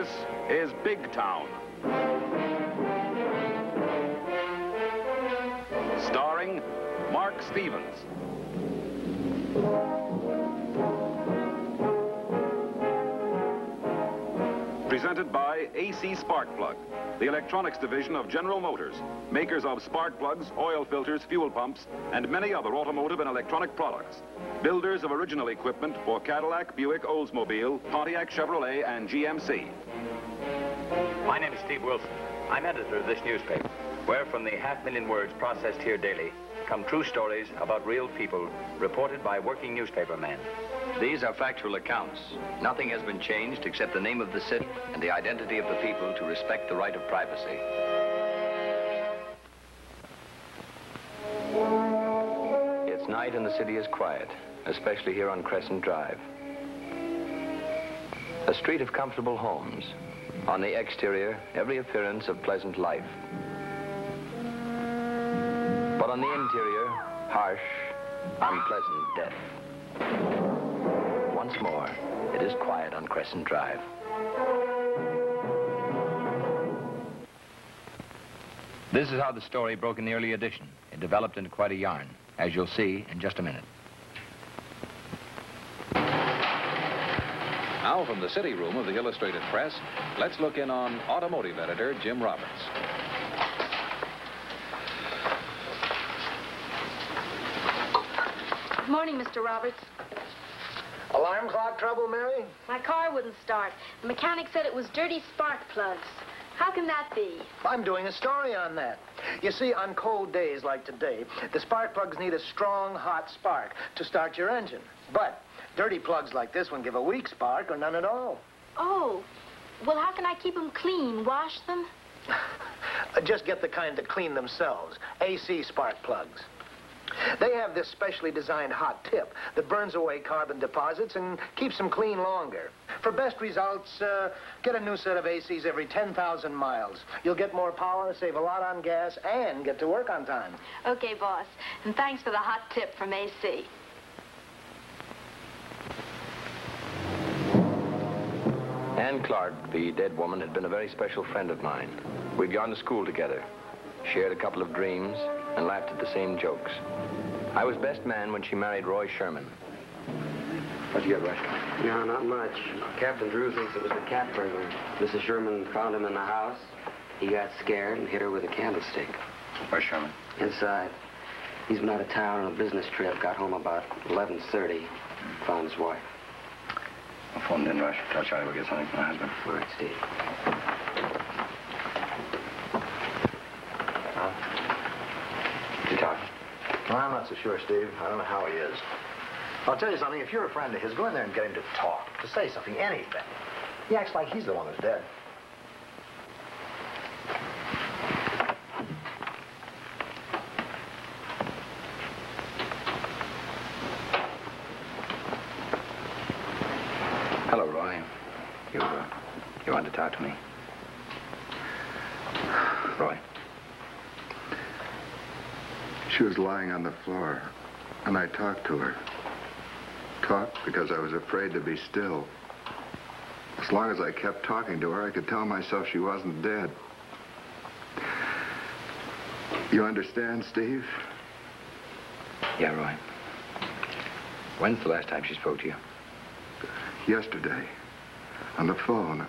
This is Big Town. Starring Mark Stevens. Presented by AC Spark Plug, the electronics division of General Motors, makers of spark plugs, oil filters, fuel pumps, and many other automotive and electronic products. Builders of original equipment for Cadillac, Buick, Oldsmobile, Pontiac, Chevrolet, and GMC. My name is Steve Wilson. I'm editor of this newspaper, where from the 500,000 words processed here daily come true stories about real people reported by working newspapermen. These are factual accounts. Nothing has been changed except the name of the city and the identity of the people to respect the right of privacy. It's night and the city is quiet, especially here on Crescent Drive. A street of comfortable homes. On the exterior, every appearance of pleasant life. But on the interior, harsh, unpleasant death. Once more, it is quiet on Crescent Drive. This is how the story broke in the early edition. It developed into quite a yarn, as you'll see in just a minute. Now, from the city room of the Illustrated Press, let's look in on automotive editor Jim Roberts. Good morning, Mr. Roberts. Alarm clock trouble, Mary? My car wouldn't start. The mechanic said it was dirty spark plugs. How can that be? I'm doing a story on that. You see, on cold days like today, the spark plugs need a strong, hot spark to start your engine. But dirty plugs like this one give a weak spark or none at all. Oh, well, how can I keep them clean? Wash them? Just get the kind that clean themselves. AC spark plugs. They have this specially designed hot tip that burns away carbon deposits and keeps them clean longer. For best results, get a new set of ACs every 10,000 miles. You'll get more power, save a lot on gas, and get to work on time. Okay, boss. And thanks for the hot tip from AC. Anne Clark, the dead woman, had been a very special friend of mine. We'd gone to school together, shared a couple of dreams, and laughed at the same jokes. I was best man when she married Roy Sherman. What'd you get, Roy? No, not much. Captain Drew thinks it was a cat burglar. Mrs. Sherman found him in the house. He got scared and hit her with a candlestick. Where's Sherman? Inside. He's been out of town on a business trip. Got home about 11:30. Found his wife. I'll phone in, Rush. Tell Charlie we'll get something from my husband. All right, Steve. You talking? Well, I'm not so sure, Steve. I don't know how he is. I'll tell you something. If you're a friend of his, go in there and get him to talk, to say something, anything. He acts like he's the one who's dead. Hello, Roy. You want to talk to me? Roy. She was lying on the floor, and I talked to her. Talked because I was afraid to be still. As long as I kept talking to her, I could tell myself she wasn't dead. You understand, Steve? Yeah, Roy. When's the last time she spoke to you? Yesterday, on the phone.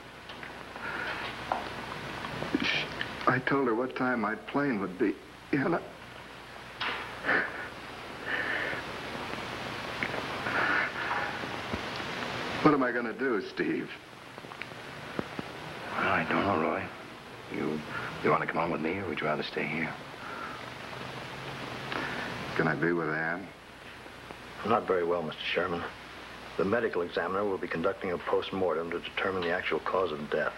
I told her what time my plane would be. And what am I going to do, Steve? Well, I don't know, Roy. You want to come on with me, or would you rather stay here? Can I be with Anne? Not very well, Mr. Sherman. The medical examiner will be conducting a post-mortem to determine the actual cause of death.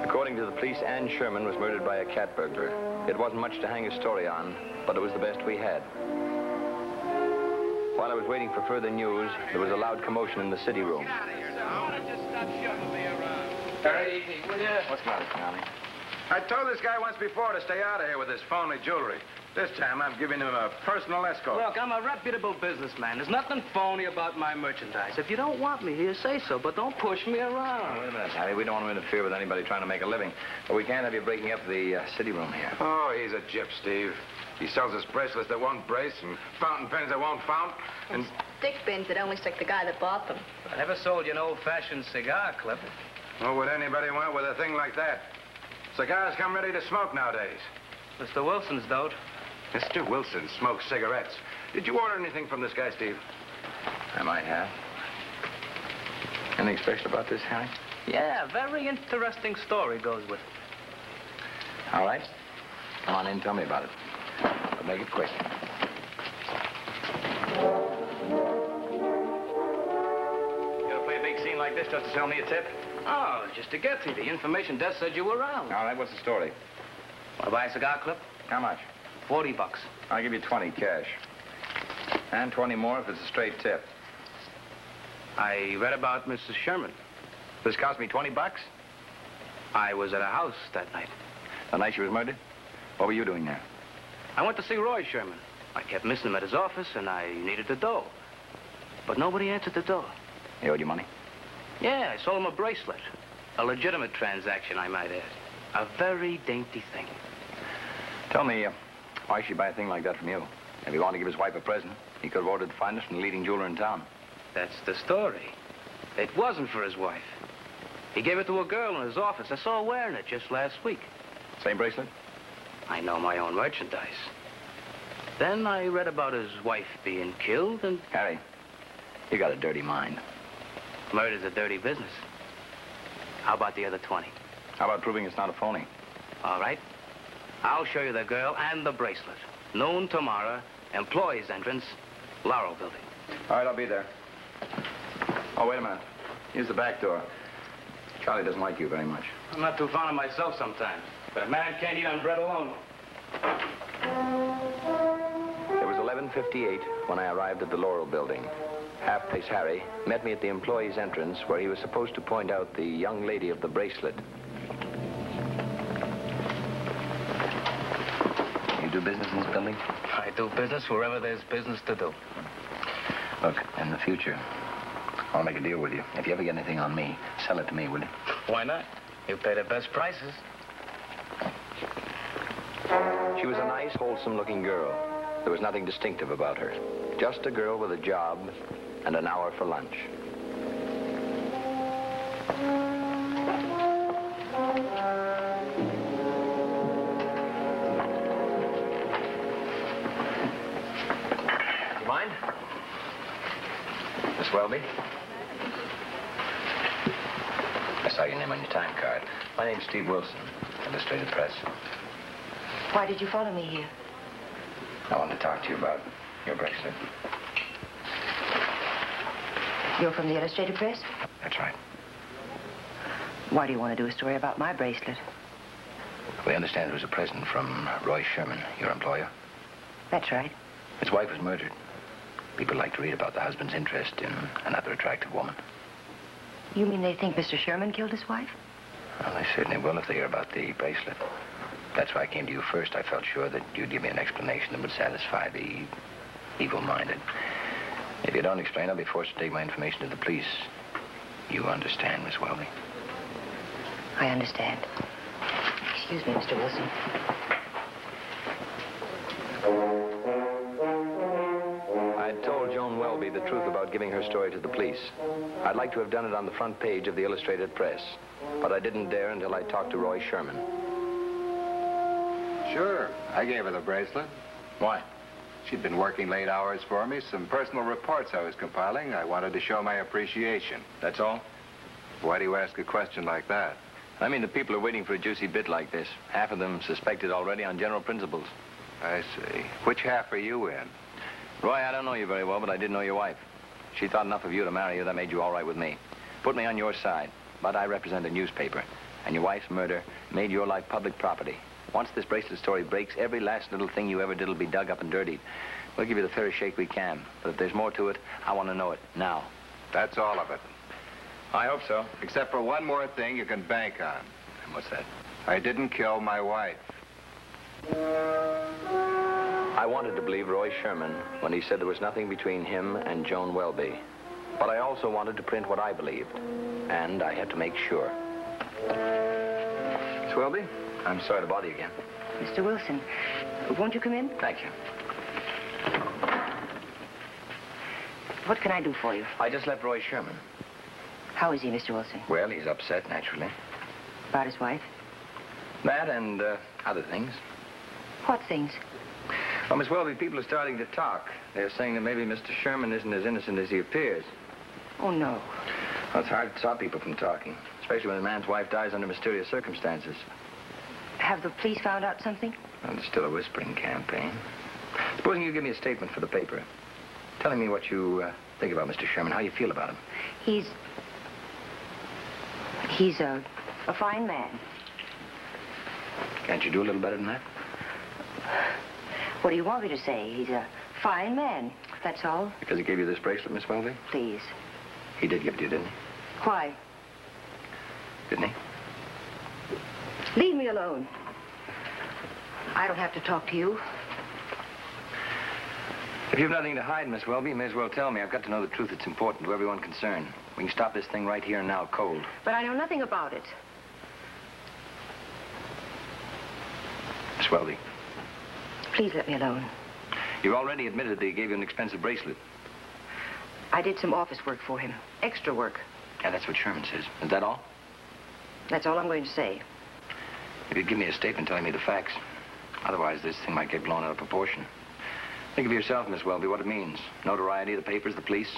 According to the police, Anne Sherman was murdered by a cat burglar. It wasn't much to hang a story on, but it was the best we had. While I was waiting for further news, there was a loud commotion in the city room. All right, evening, will you? What's the matter, Connie? I told this guy once before to stay out of here with his phony jewelry. This time I'm giving him a personal escort. Look, I'm a reputable businessman. There's nothing phony about my merchandise. If you don't want me here, say so, but don't push me around. Oh, wait a minute, Harry. We don't want to interfere with anybody trying to make a living. But we can't have you breaking up the city room here. Oh, he's a gyp, Steve. He sells us bracelets that won't brace and fountain pens that won't fount. And stick pins that only stick the guy that bought them. I never sold you an old-fashioned cigar clip. what would anybody want with a thing like that? Cigars come ready to smoke nowadays. Mr. Wilson's don't. Mr. Wilson smokes cigarettes. Did you order anything from this guy, Steve? I might have. Anything special about this, Harry? Yeah, very interesting story goes with it. All right. Come on in, tell me about it. But make it quick. You gonna play a big scene like this just to sell me a tip? Oh, just to get to you. The information desk said you were around. All right, what's the story? Want to buy a cigar clip? How much? $40. I'll give you 20 cash. And 20 more if it's a straight tip. I read about Mrs. Sherman. This cost me 20 bucks? I was at a house that night. The night she was murdered? What were you doing there? I went to see Roy Sherman. I kept missing him at his office, and I needed the dough. But nobody answered the door. He owed you money? Yeah, I sold him a bracelet. A legitimate transaction, I might add. A very dainty thing. Tell me, why should he buy a thing like that from you? If he wanted to give his wife a present, he could have ordered the finest and leading jeweler in town. That's the story. It wasn't for his wife. He gave it to a girl in his office. I saw her wearing it just last week. Same bracelet? I know my own merchandise. Then I read about his wife being killed and... Harry, you got a dirty mind. Murder's a dirty business. How about the other 20? How about proving it's not a phony? All right. I'll show you the girl and the bracelet. Noon tomorrow, employees' entrance, Laurel Building. All right, I'll be there. Oh, wait a minute. Here's the back door. Charlie doesn't like you very much. I'm not too fond of myself sometimes, but a man can't eat on bread alone. It was 11:58 when I arrived at the Laurel Building. Half-Place Harry met me at the employees' entrance where he was supposed to point out the young lady of the bracelet. You do business in this building? I do business wherever there's business to do. Look, in the future, I'll make a deal with you. If you ever get anything on me, sell it to me, will you? Why not? You pay the best prices. She was a nice, wholesome-looking girl. There was nothing distinctive about her. Just a girl with a job and an hour for lunch. You mind? Miss Welby? I saw your name on your time card. My name's Steve Wilson, Illustrated Press. Why did you follow me here? I want to talk to you about your bracelet. You're from the Illustrated Press? That's right. Why do you want to do a story about my bracelet? We understand it was a present from Roy Sherman, your employer. That's right. His wife was murdered. People like to read about the husband's interest in another attractive woman. You mean they think Mr. Sherman killed his wife? Well, they certainly will if they hear about the bracelet. That's why I came to you first. I felt sure that you'd give me an explanation that would satisfy the evil-minded. If you don't explain, I'll be forced to take my information to the police. You understand, Miss Welby? I understand. Excuse me, Mr. Wilson. I told Joan Welby the truth about giving her story to the police. I'd like to have done it on the front page of the Illustrated Press, but I didn't dare until I talked to Roy Sherman. Sure. I gave her the bracelet. Why? She'd been working late hours for me. Some personal reports I was compiling. I wanted to show my appreciation. That's all? Why do you ask a question like that? I mean, the people are waiting for a juicy bit like this. Half of them suspected already on general principles. I see. Which half are you in? Roy, I don't know you very well, but I did know your wife. She thought enough of you to marry you. That made you all right with me. Put me on your side. But I represent a newspaper. And your wife's murder made your life public property. Once this bracelet story breaks, every last little thing you ever did will be dug up and dirtied. We'll give you the fairest shake we can. But if there's more to it, I want to know it now. That's all of it. I hope so. Except for one more thing you can bank on. What's that? I didn't kill my wife. I wanted to believe Roy Sherman when he said there was nothing between him and Joan Welby. But I also wanted to print what I believed. And I had to make sure. Miss Welby, I'm sorry to bother you again. Mr. Wilson, won't you come in? Thank you. What can I do for you? I just left Roy Sherman. How is he, Mr. Wilson? Well, he's upset, naturally. About his wife? That and other things. What things? Well, Miss Welby, people are starting to talk. They're saying that maybe Mr. Sherman isn't as innocent as he appears. Oh, no. Well, it's hard to stop people from talking, especially when a man's wife dies under mysterious circumstances. Have the police found out something? Well, it's still a whispering campaign. Supposing you give me a statement for the paper, telling me what you think about Mr. Sherman, how you feel about him. He's a fine man. Can't you do a little better than that? What do you want me to say? He's a fine man, that's all. Because he gave you this bracelet, Miss Welby? Please. He did give it to you, didn't he? Why? Didn't he? Leave me alone. I don't have to talk to you. If you've nothing to hide, Miss Welby, you may as well tell me. I've got to know the truth. It's important to everyone concerned. We can stop this thing right here and now, cold. But I know nothing about it. Miss Welby. Please let me alone. You've already admitted that he gave you an expensive bracelet. I did some office work for him. Extra work. Yeah, that's what Sherman says. Is that all? That's all I'm going to say. If you'd give me a statement telling me the facts. Otherwise, this thing might get blown out of proportion. Think of yourself, Miss Welby, what it means. Notoriety, the papers, the police.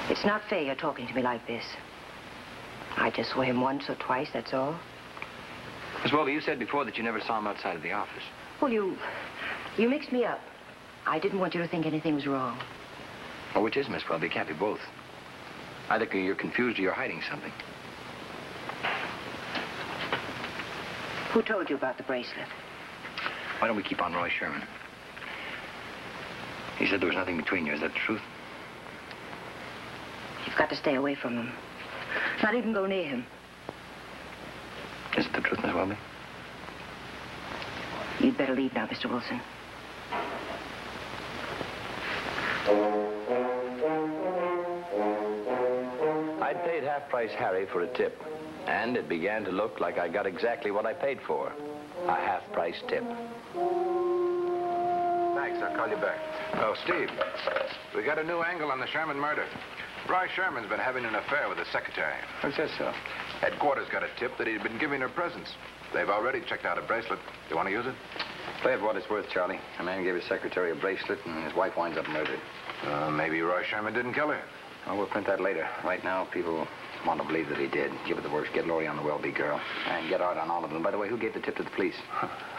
It's not fair you're talking to me like this. I just saw him once or twice, that's all. Miss Welby, you said before that you never saw him outside of the office. Well, you mixed me up. I didn't want you to think anything was wrong. Well, which is, Miss Welby? It can't be both. Either you're confused or you're hiding something. Who told you about the bracelet? Why don't we keep on Roy Sherman? He said there was nothing between you. Is that the truth? You've got to stay away from him. Not even go near him. Is it the truth, Miss Welby? You'd better leave now, Mr. Wilson. I'd paid half-price Harry for a tip, and it began to look like I got exactly what I paid for. A half-price tip. Thanks, I'll call you back. Oh, Steve, we got a new angle on the Sherman murder. Roy Sherman's been having an affair with his secretary. Who says so? Headquarters got a tip that he'd been giving her presents. They've already checked out a bracelet. You want to use it? Play it for what it's worth, Charlie. A man gave his secretary a bracelet, and his wife winds up murdered. Maybe Roy Sherman didn't kill her. Well, we'll print that later. Right now, people want to believe that he did. Give it the works. Get Laurie on the Welby girl. And get Art on all of them. By the way, who gave the tip to the police?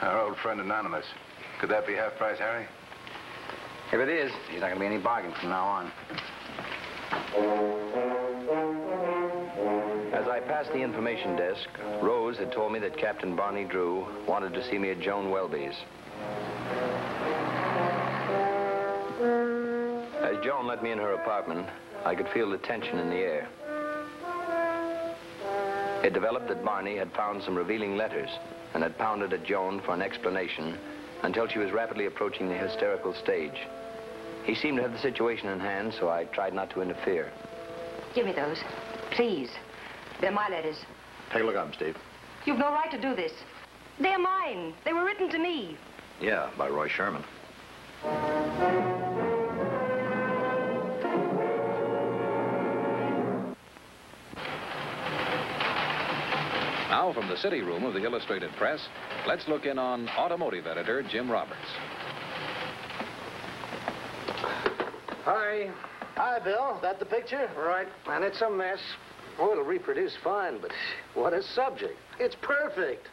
Our old friend Anonymous. Could that be half-price Harry? If it is, he's not going to be any bargain from now on. As I passed the information desk, Rose had told me that Captain Barney Drew wanted to see me at Joan Welby's. As Joan let me in her apartment, I could feel the tension in the air. It developed that Barney had found some revealing letters and had pounded at Joan for an explanation until she was rapidly approaching the hysterical stage. He seemed to have the situation in hand, so I tried not to interfere. Give me those, please. They're my letters. Take a look at them, Steve. You've no right to do this. They're mine. They were written to me. Yeah, by Roy Sherman. Now, from the city room of the Illustrated Press, let's look in on automotive editor Jim Roberts. Hi. Hi, Bill. That the picture? Right. And it's a mess. Oh, it'll reproduce fine, but what a subject. It's perfect.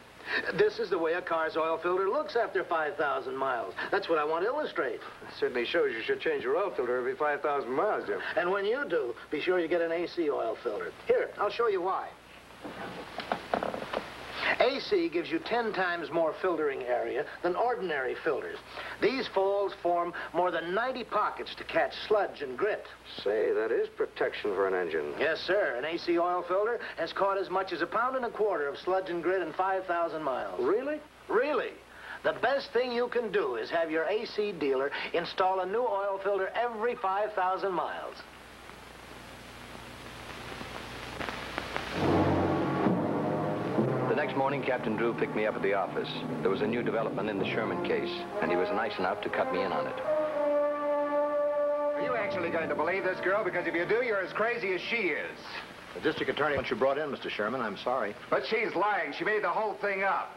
This is the way a car's oil filter looks after 5,000 miles. That's what I want to illustrate. It certainly shows you should change your oil filter every 5,000 miles, Jim. And when you do, be sure you get an AC oil filter. Here, I'll show you why. AC gives you 10 times more filtering area than ordinary filters. These folds form more than 90 pockets to catch sludge and grit. Say, that is protection for an engine. Yes, sir. An AC oil filter has caught as much as 1.25 pounds of sludge and grit in 5,000 miles. Really? Really. The best thing you can do is have your AC dealer install a new oil filter every 5,000 miles. The next morning, Captain Drew picked me up at the office. There was a new development in the Sherman case, and he was nice enough to cut me in on it. Are you actually going to believe this girl? Because if you do, you're as crazy as she is. The district attorney wants you brought in, Mr. Sherman. I'm sorry. But she's lying. She made the whole thing up.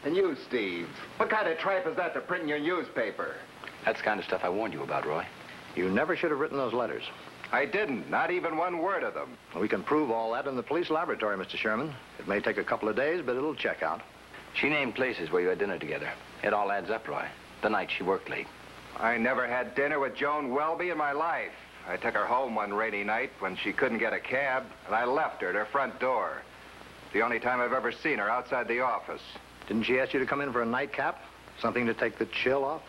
And you, Steve, what kind of tripe is that to print in your newspaper? That's the kind of stuff I warned you about, Roy. You never should have written those letters. I didn't. Not even one word of them. We can prove all that in the police laboratory, Mr. Sherman. It may take a couple of days, but it'll check out. She named places where you had dinner together. It all adds up, Roy. The night she worked late. I never had dinner with Joan Welby in my life. I took her home one rainy night when she couldn't get a cab, and I left her at her front door. The only time I've ever seen her outside the office. Didn't she ask you to come in for a nightcap? Something to take the chill off?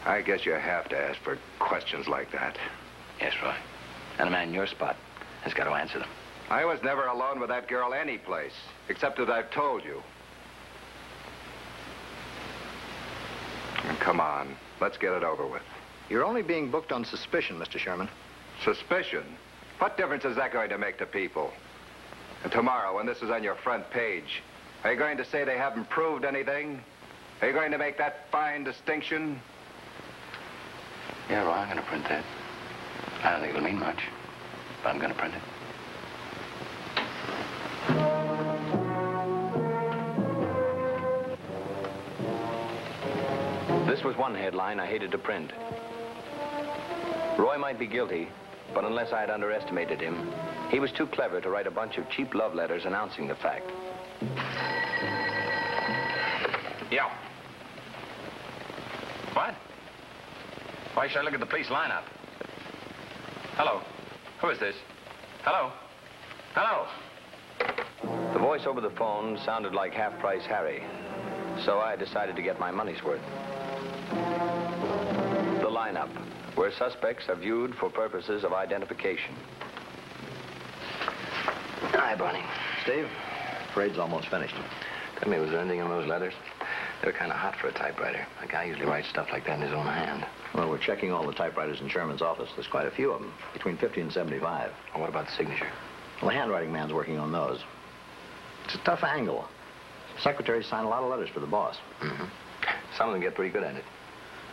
I guess you have to ask for questions like that. Yes, Roy. And a man in your spot has got to answer them. I was never alone with that girl any place, except as I've told you. And come on, let's get it over with. You're only being booked on suspicion, Mr. Sherman. Suspicion? What difference is that going to make to people? And tomorrow, when this is on your front page, are you going to say they haven't proved anything? Are you going to make that fine distinction? Yeah, Roy, I'm going to print that. I don't think it'll mean much, but I'm going to print it. This was one headline I hated to print. Roy might be guilty, but unless I had underestimated him, he was too clever to write a bunch of cheap love letters announcing the fact. Yeah. What? Why should I look at the police lineup? Hello. Who is this? Hello? Hello? The voice over the phone sounded like half-price Harry, so I decided to get my money's worth. The lineup, where suspects are viewed for purposes of identification. Hi, Bonnie. Steve, parade's almost finished. Tell me, was there anything in those letters? They were kind of hot for a typewriter. A guy usually writes stuff like that in his own hand. Well, we're checking all the typewriters in Sherman's office. There's quite a few of them, between 50 and 75. Well, what about the signature? Well, the handwriting man's working on those. It's a tough angle. Secretaries sign a lot of letters for the boss. Mm-hmm. Some of them get pretty good at it.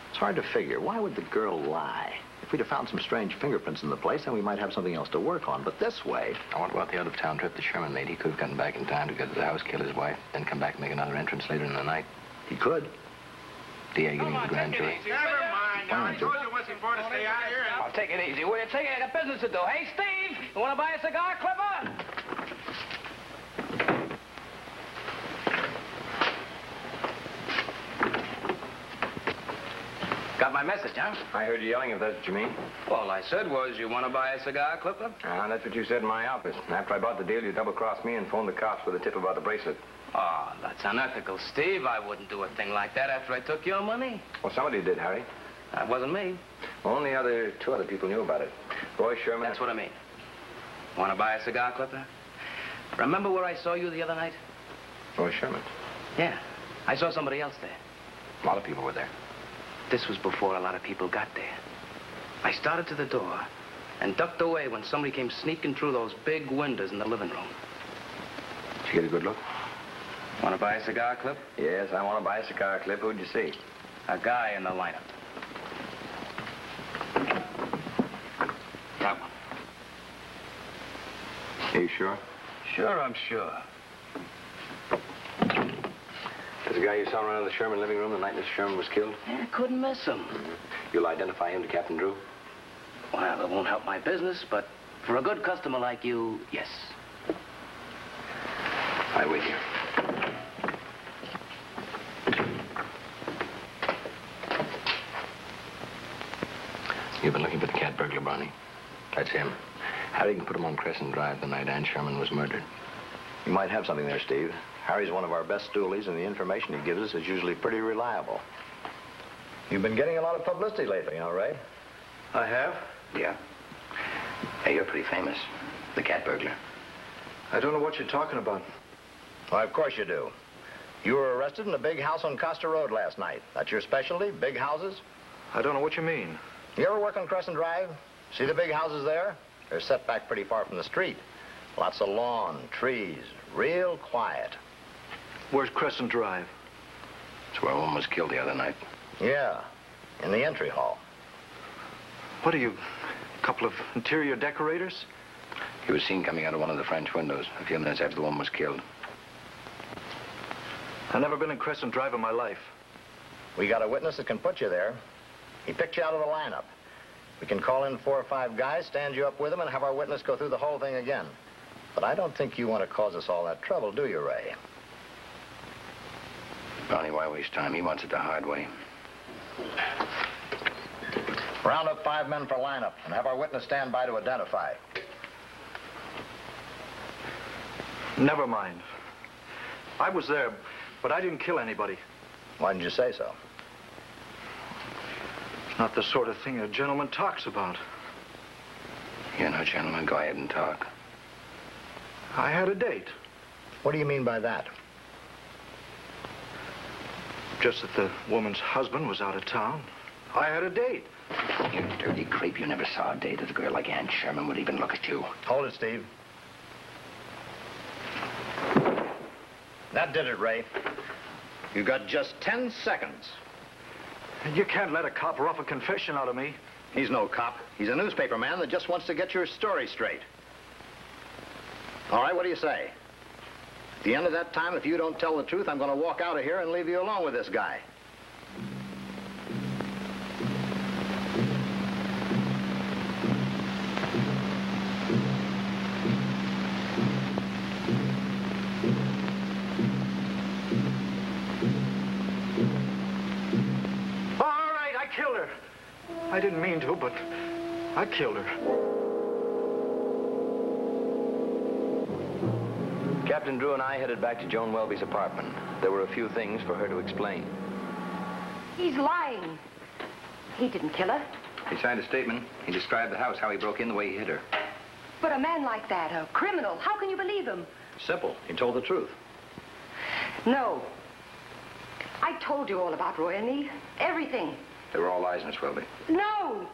It's hard to figure. Why would the girl lie? If we'd have found some strange fingerprints in the place, then we might have something else to work on. But this way... I wonder about the out-of-town trip that Sherman made. He could have gotten back in time to go to the house, kill his wife, then come back and make another entrance later in the night. He could. DA giving the grand jury. Never mind. Now, I told you once before to stay out here. Oh, take it easy, will you? Take it. I got business to do. Hey, Steve, you want to buy a cigar, Clipper? Got my message, huh? I heard you yelling, if that's what you mean. All I said was, you want to buy a cigar, Clipper? That's what you said in my office. After I bought the deal, you double-crossed me and phoned the cops with a tip about the bracelet. Oh, that's unethical, Steve. I wouldn't do a thing like that after I took your money. Well, somebody did, Harry. That wasn't me. Only two other people knew about it. Roy Sherman... That's what I mean. Want to buy a cigar, Clipper? Remember where I saw you the other night? Roy Sherman? Yeah. I saw somebody else there. A lot of people were there. This was before a lot of people got there. I started to the door and ducked away when somebody came sneaking through those big windows in the living room. Did you get a good look? Want to buy a cigar, Clip? Yes, I want to buy a cigar, Clip. Who'd you see? A guy in the lineup. That one. Are you sure? Sure, I'm sure. There's a guy you saw around the Sherman living room the night Mr. Sherman was killed? Yeah, I couldn't miss him. Mm-hmm. You'll identify him to Captain Drew? Well, it won't help my business, but for a good customer like you, yes. I'm with you. You've been looking for the cat burglar, Bronny. That's him. Harry can put him on Crescent Drive the night Ann Sherman was murdered. You might have something there, Steve. Harry's one of our best stoolies, and the information he gives us is usually pretty reliable. You've been getting a lot of publicity lately, Ray? I have? Yeah. Hey, you're pretty famous. The cat burglar. I don't know what you're talking about. Why, of course you do. You were arrested in a big house on Costa Road last night. That's your specialty, big houses? I don't know what you mean. You ever work on Crescent Drive? See the big houses there? They're set back pretty far from the street. Lots of lawn, trees, real quiet. Where's Crescent Drive? It's where a woman was killed the other night. Yeah, in the entry hall. What are you, a couple of interior decorators? He was seen coming out of one of the French windows a few minutes after the woman was killed. I've never been in Crescent Drive in my life. We got a witness that can put you there. He picked you out of the lineup. We can call in 4 or 5 guys, stand you up with them, and have our witness go through the whole thing again. But I don't think you want to cause us all that trouble, do you, Ray? Brownie, why waste time? He wants it the hard way. Round up 5 men for lineup and have our witness stand by to identify. Never mind. I was there, but I didn't kill anybody. Why didn't you say so? It's not the sort of thing a gentleman talks about. You're no gentleman. Go ahead and talk. I had a date. What do you mean by that? Just that the woman's husband was out of town. I had a date. You dirty creep. You never saw a date that a girl like Aunt Sherman would even look at you. Hold it, Steve. That did it, Ray. You got just 10 seconds. And you can't let a cop rough a confession out of me. He's no cop. He's a newspaper man that just wants to get your story straight. All right, what do you say? At the end of that time, if you don't tell the truth, I'm going to walk out of here and leave you alone with this guy. I didn't mean to, but I killed her. Captain Drew and I headed back to Joan Welby's apartment. There were a few things for her to explain. He's lying. He didn't kill her. He signed a statement. He described the house, how he broke in, the way he hit her. But a man like that, a criminal, how can you believe him? Simple. He told the truth. No. I told you all about Roy and me. Everything. They were all lies, Miss Welby. No!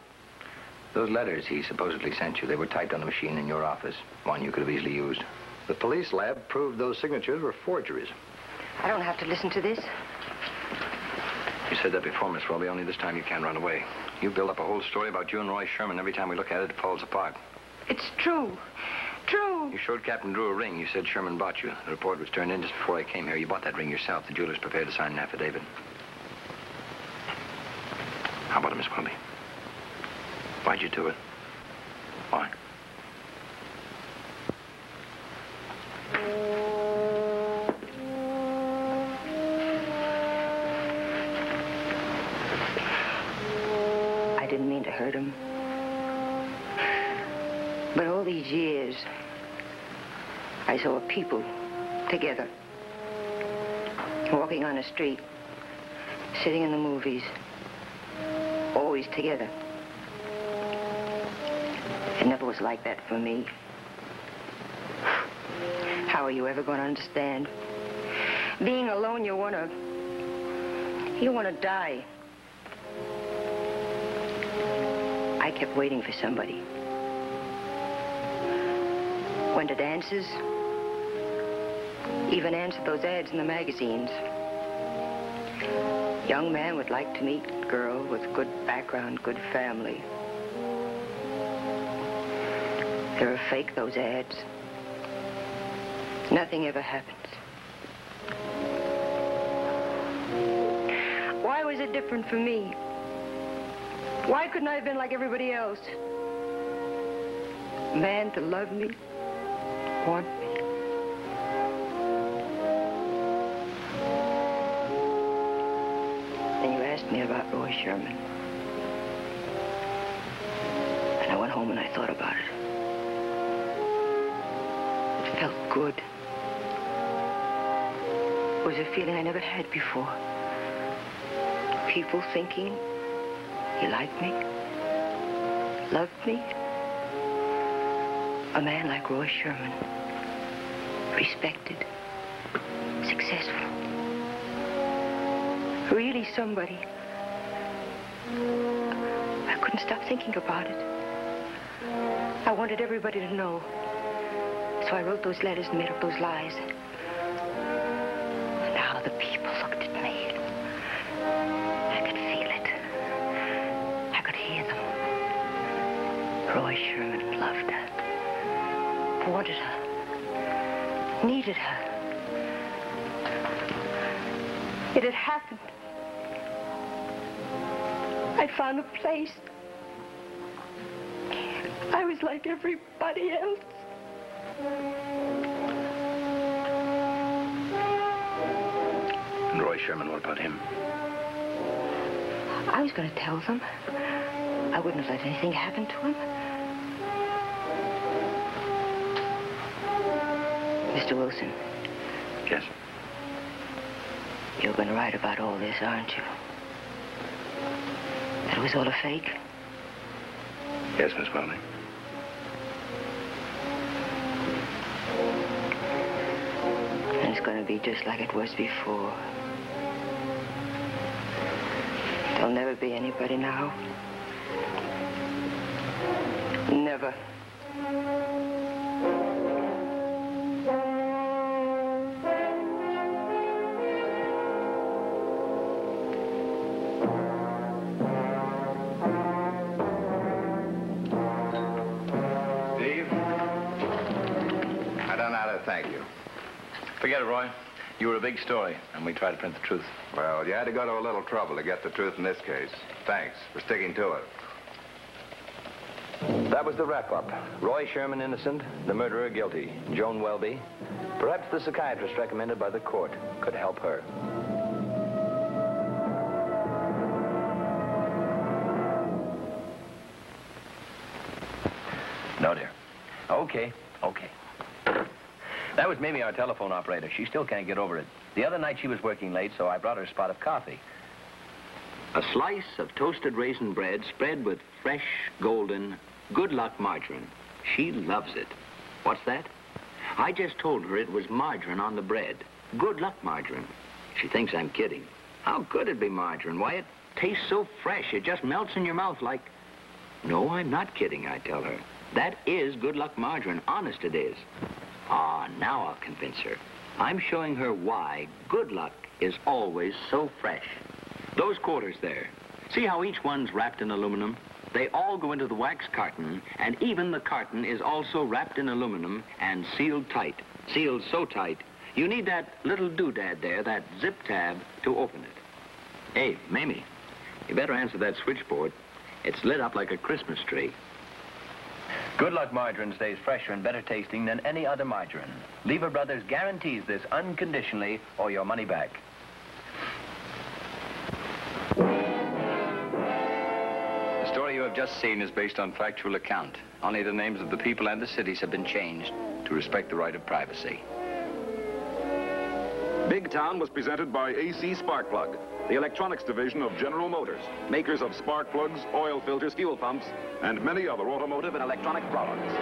Those letters he supposedly sent you, they were typed on the machine in your office. One you could have easily used. The police lab proved those signatures were forgeries. I don't have to listen to this. You said that before, Miss Welby, only this time you can't run away. You build up a whole story about you and Roy Sherman. Every time we look at it, it falls apart. It's true. True. You showed Captain Drew a ring. You said Sherman bought you. The report was turned in just before I came here. You bought that ring yourself. The jeweler's prepared to sign an affidavit. How about it, Miss Welby? Why'd you do it? Why? I didn't mean to hurt him. But all these years, I saw people together, walking on the street, sitting in the movies, always together. It never was like that for me. How are you ever going to understand? Being alone, you want to die. I kept waiting for somebody. Went to dances, even answered those ads in the magazines. Young man would like to meet girl with good background, good family. They're fake, those ads. Nothing ever happens. Why was it different for me? Why couldn't I have been like everybody else? Man to love me, want me. Then you asked me about Roy Sherman. And I went home and I thought about it. It felt good. was a feeling I never had before. People thinking he liked me, loved me. A man like Roy Sherman, respected, successful. Really somebody. I couldn't stop thinking about it. I wanted everybody to know. So I wrote those letters and made up those lies. And how the people looked at me. I could feel it. I could hear them. Roy Sherman loved her. Wanted her. Needed her. It had happened. I'd found a place. I was like everybody else. And Roy Sherman, what about him? I was going to tell them. I wouldn't have let anything happen to him. Mr. Wilson. Yes? You're going to write about all this, aren't you? That it was all a fake? Yes, Miss Welding. And it's going to be just like it was before. There'll never be anybody now. Never. Thank you. Forget it, Roy. You were a big story, and we tried to print the truth. Well, you had to go to a little trouble to get the truth in this case. Thanks for sticking to it. That was the wrap-up. Roy Sherman innocent, the murderer guilty. Joan Welby. Perhaps the psychiatrist recommended by the court could help her. No, dear. Okay. That was Mimi, our telephone operator. She still can't get over it. The other night she was working late, so I brought her a spot of coffee. A slice of toasted raisin bread spread with fresh, golden, good luck margarine. She loves it. What's that? I just told her it was margarine on the bread. Good luck margarine. She thinks I'm kidding. How could it be margarine? Why, it tastes so fresh. It just melts in your mouth like... No, I'm not kidding, I tell her. That is good luck margarine. Honest it is. Ah, now I'll convince her. I'm showing her why good luck is always so fresh. Those quarters there, see how each one's wrapped in aluminum? They all go into the wax carton, and even the carton is also wrapped in aluminum and sealed tight. Sealed so tight, you need that little doodad there, that zip tab, to open it. Hey, Mamie, you better answer that switchboard. It's lit up like a Christmas tree. Good Luck margarine stays fresher and better tasting than any other margarine. Lever Brothers guarantees this unconditionally or your money back. The story you have just seen is based on factual account. Only the names of the people and the cities have been changed to respect the right of privacy. Big Town was presented by AC Sparkplug, the electronics division of General Motors, makers of spark plugs, oil filters, fuel pumps, and many other automotive and electronic products.